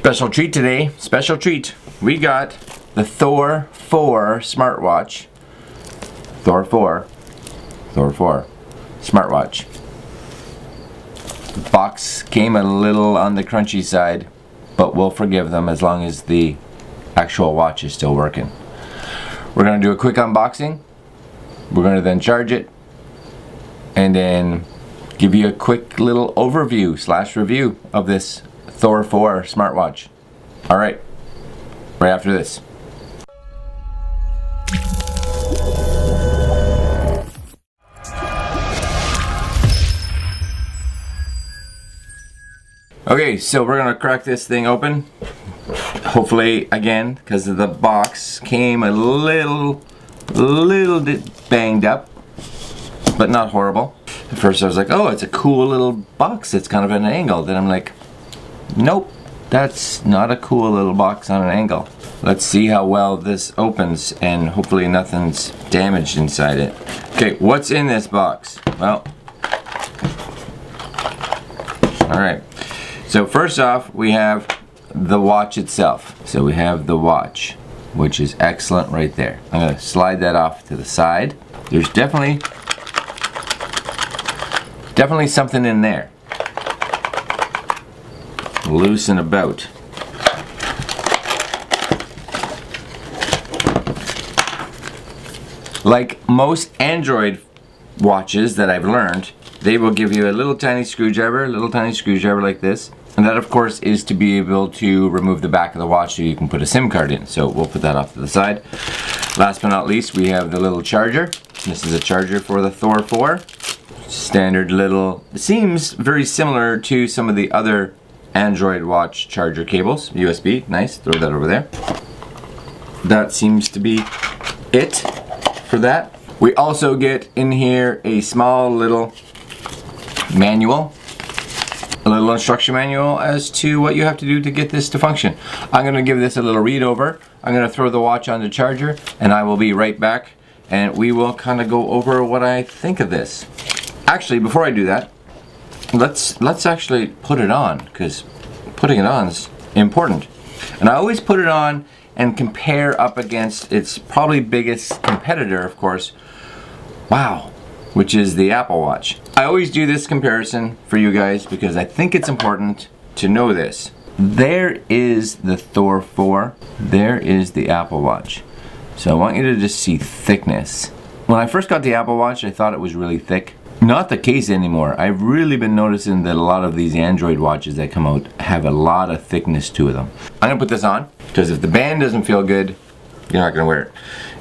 Special treat today, special treat. We got the Thor 4 smartwatch. Thor 4 smartwatch. The box came a little on the crunchy side, but we'll forgive them as long as the actual watch is still working. We're going to do a quick unboxing. We're going to then charge it and then give you a quick little overview / review of this Thor 4 smartwatch. Alright, right after this. Okay, so we're gonna crack this thing open. Hopefully, again, because the box came a little bit banged up, but not horrible. At first I was like, oh, it's a cool little box. It's kind of an angle. Then I'm like, nope, that's not a cool little box on an angle. Let's see how well this opens, and hopefully nothing's damaged inside it. Okay, what's in this box? Well, alright. So first off, we have the watch itself. So we have the watch, which is excellent right there. I'm going to slide that off to the side. There's definitely something in there. Loose and about. Like most Android watches that I've learned, they will give you a little tiny screwdriver like this. And that, of course, is to be able to remove the back of the watch so you can put a SIM card in. So we'll put that off to the side. Last but not least, we have the little charger. This is a charger for the Thor 4. Standard little, seems very similar to some of the other Android watch charger cables. USB, nice, throw that over there. That seems to be it for that. We also get in here a small little manual, a little instruction manual as to what you have to do to get this to function. I'm going to give this a little read over. I'm going to throw the watch on the charger and I will be right back, and we will kind of go over what I think of this. Actually, before I do that, let's actually put it on, because putting it on is important. And I always put it on and compare up against its probably biggest competitor, of course, wow, which is the Apple Watch. I always do this comparison for you guys because I think it's important to know this. There is the Thor 4, there is the Apple Watch. So I want you to just see thickness. When I first got the Apple Watch, I thought it was really thick. Not the case anymore. I've really been noticing that a lot of these Android watches that come out have a lot of thickness to them. I'm gonna put this on because if the band doesn't feel good, you're not gonna wear it.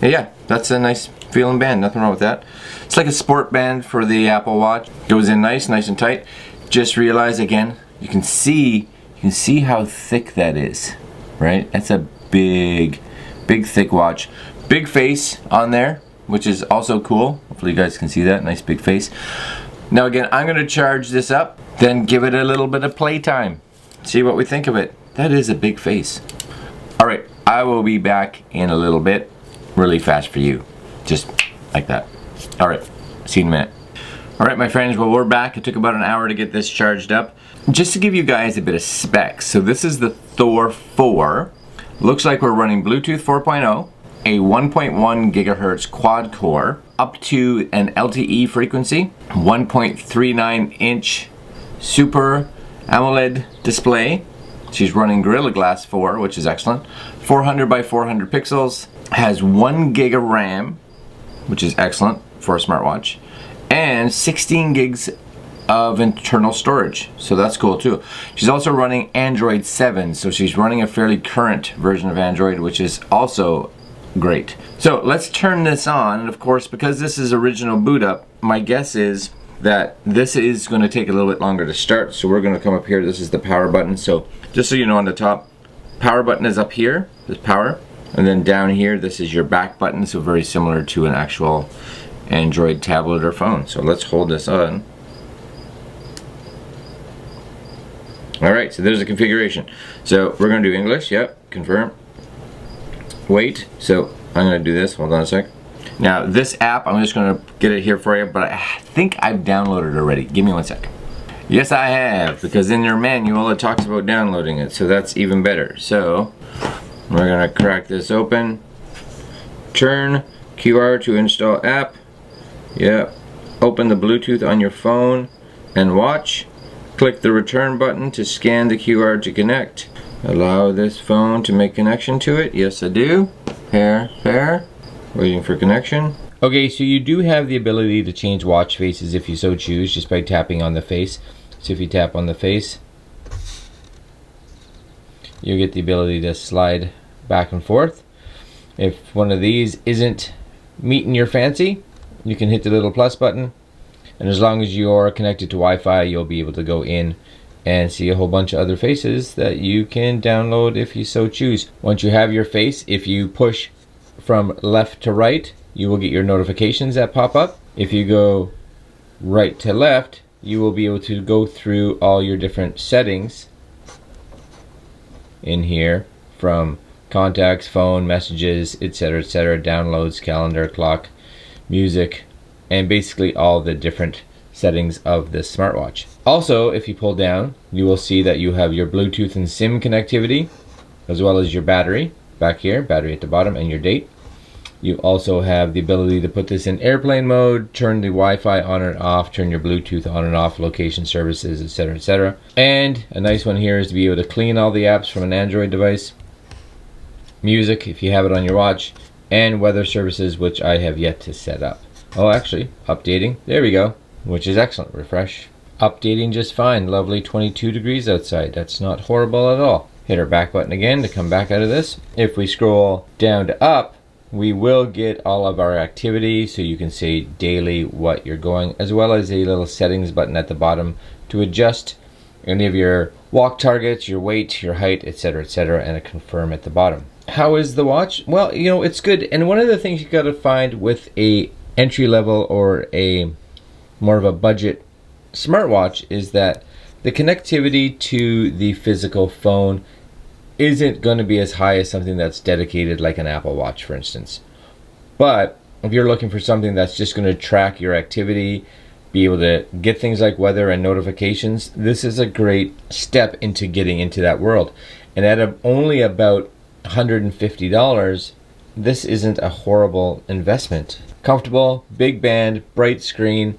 And yeah, that's a nice feeling band, nothing wrong with that. It's like a sport band for the Apple Watch. Goes in nice and tight. Just realize again, you can see how thick that is, right? That's a big thick watch. Big face on there, which is also cool. Hopefully you guys can see that, nice big face. Now again, I'm gonna charge this up, then give it a little bit of playtime. See what we think of it. That is a big face. All right, I will be back in a little bit, really fast for you. Just like that. All right, see you in a minute. All right, my friends, well, we're back. It took about an hour to get this charged up. Just to give you guys a bit of specs. So this is the Thor 4. Looks like we're running Bluetooth 4.0, a 1.1 gigahertz quad core, up to an LTE frequency, 1.39 inch Super AMOLED display. She's running Gorilla Glass 4, which is excellent. 400 by 400 pixels, has 1 gig of RAM, which is excellent for a smartwatch, and 16 gigs of internal storage, so that's cool too. She's also running Android 7, so she's running a fairly current version of Android, which is also great. So let's turn this on, and of course, because this is original boot up, my guess is that this is going to take a little bit longer to start. So we're going to come up here. This is the power button. So just so you know, on the top, power button is up here, this power, and then down here, this is your back button. So very similar to an actual Android tablet or phone. So let's hold this on. Alright, so there's the configuration. So we're going to do English, yep, confirm. Wait, so I'm going to do this, hold on a sec. Now this app, I'm just going to get it here for you, but I think I've downloaded it already. Give me one sec. Yes, I have, because in your manual it talks about downloading it, so that's even better. So we're gonna crack this open, turn QR to install app. Yep. Open the Bluetooth on your phone and watch. Click the return button to scan the QR to connect. Allow this phone to make connection to it. Yes, I do. Pair. Waiting for connection. Okay, so you do have the ability to change watch faces if you so choose, just by tapping on the face. So if you tap on the face, you get the ability to slide back and forth. If one of these isn't meeting your fancy, you can hit the little plus button, and as long as you're connected to Wi-Fi, you'll be able to go in and see a whole bunch of other faces that you can download if you so choose. Once you have your face, if you push from left to right, you will get your notifications that pop up. If you go right to left, you will be able to go through all your different settings in here, from contacts, phone, messages, etc., downloads, calendar, clock, music, and basically all the different settings of this smartwatch. Also, if you pull down, you will see that you have your Bluetooth and SIM connectivity, as well as your battery back here, battery at the bottom, and your date. You also have the ability to put this in airplane mode, turn the Wi-Fi on and off, turn your Bluetooth on and off, location services, etc. And a nice one here is to be able to clean all the apps from an Android device, music if you have it on your watch, and weather services, which I have yet to set up. Oh, actually, updating. There we go, which is excellent. Refresh. Updating just fine. Lovely 22 degrees outside. That's not horrible at all. Hit our back button again to come back out of this. If we scroll down to up, we will get all of our activity, so you can see daily what you're going, as well as a little settings button at the bottom to adjust any of your walk targets, your weight, your height, etc., and a confirm at the bottom. How is the watch? Well, you know, it's good. And one of the things you got to find with a entry level or a more of a budget smartwatch is that the connectivity to the physical phone isn't going to be as high as something that's dedicated, like an Apple Watch, for instance. But if you're looking for something that's just going to track your activity, be able to get things like weather and notifications, this is a great step into getting into that world. And at only about $150, this isn't a horrible investment. Comfortable, big band, bright screen,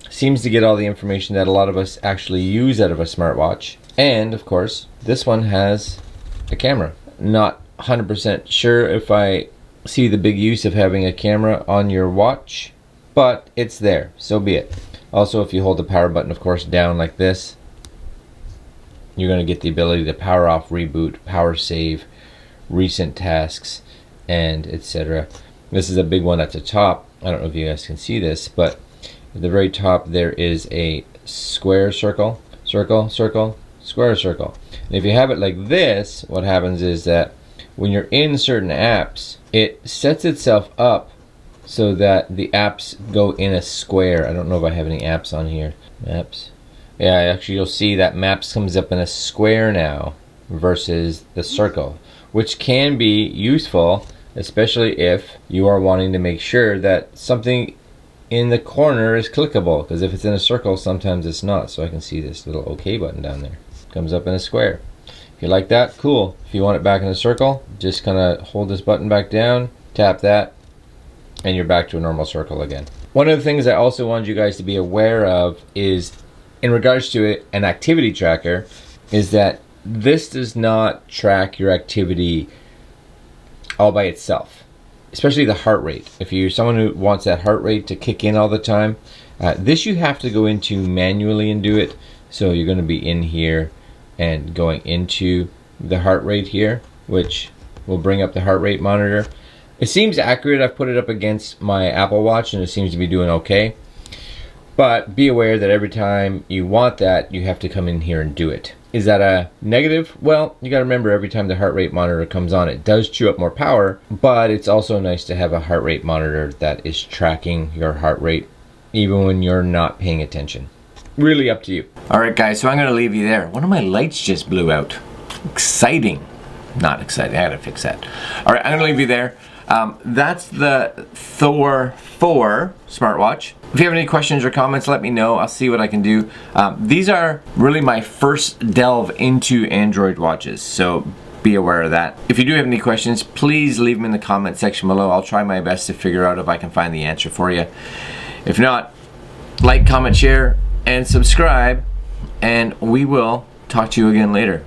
seems to get all the information that a lot of us actually use out of a smartwatch. And of course, this one has a camera. Not 100% sure if I see the big use of having a camera on your watch, but it's there, so be it. Also, if you hold the power button, of course, down like this, you're going to get the ability to power off, reboot, power save, recent tasks, and etc. This is a big one at the top. I don't know if you guys can see this, but at the very top there is a square circle, square circle. And if you have it like this, what happens is that when you're in certain apps, it sets itself up so that the apps go in a square. I don't know if I have any apps on here. Maps. Yeah, actually you'll see that maps comes up in a square now versus the circle, which can be useful, especially if you are wanting to make sure that something in the corner is clickable, because if it's in a circle, sometimes it's not. So I can see this little OK button down there. Comes up in a square. If you like that, cool. If you want it back in a circle, just kind of hold this button back down, tap that, and you're back to a normal circle again. One of the things I also wanted you guys to be aware of is, in regards to an activity tracker, is that this does not track your activity all by itself, especially the heart rate. If you're someone who wants that heart rate to kick in all the time, this you have to go into manually and do it. So you're going to be in here and going into the heart rate here, which will bring up the heart rate monitor. It seems accurate. I've put it up against my Apple Watch and it seems to be doing okay. But be aware that every time you want that, you have to come in here and do it. Is that a negative? Well, you got to remember, every time the heart rate monitor comes on, it does chew up more power, but it's also nice to have a heart rate monitor that is tracking your heart rate even when you're not paying attention. Really up to you. Alright guys, so I'm going to leave you there. One of my lights just blew out. Exciting. Not exciting. I gotta fix that. Alright, I'm going to leave you there. That's the Thor 4 smartwatch. If you have any questions or comments, let me know. I'll see what I can do. These are really my first delve into Android watches, so be aware of that. If you do have any questions, please leave them in the comment section below. I'll try my best to figure out if I can find the answer for you. If not, like, comment, share, and subscribe, and we will talk to you again later.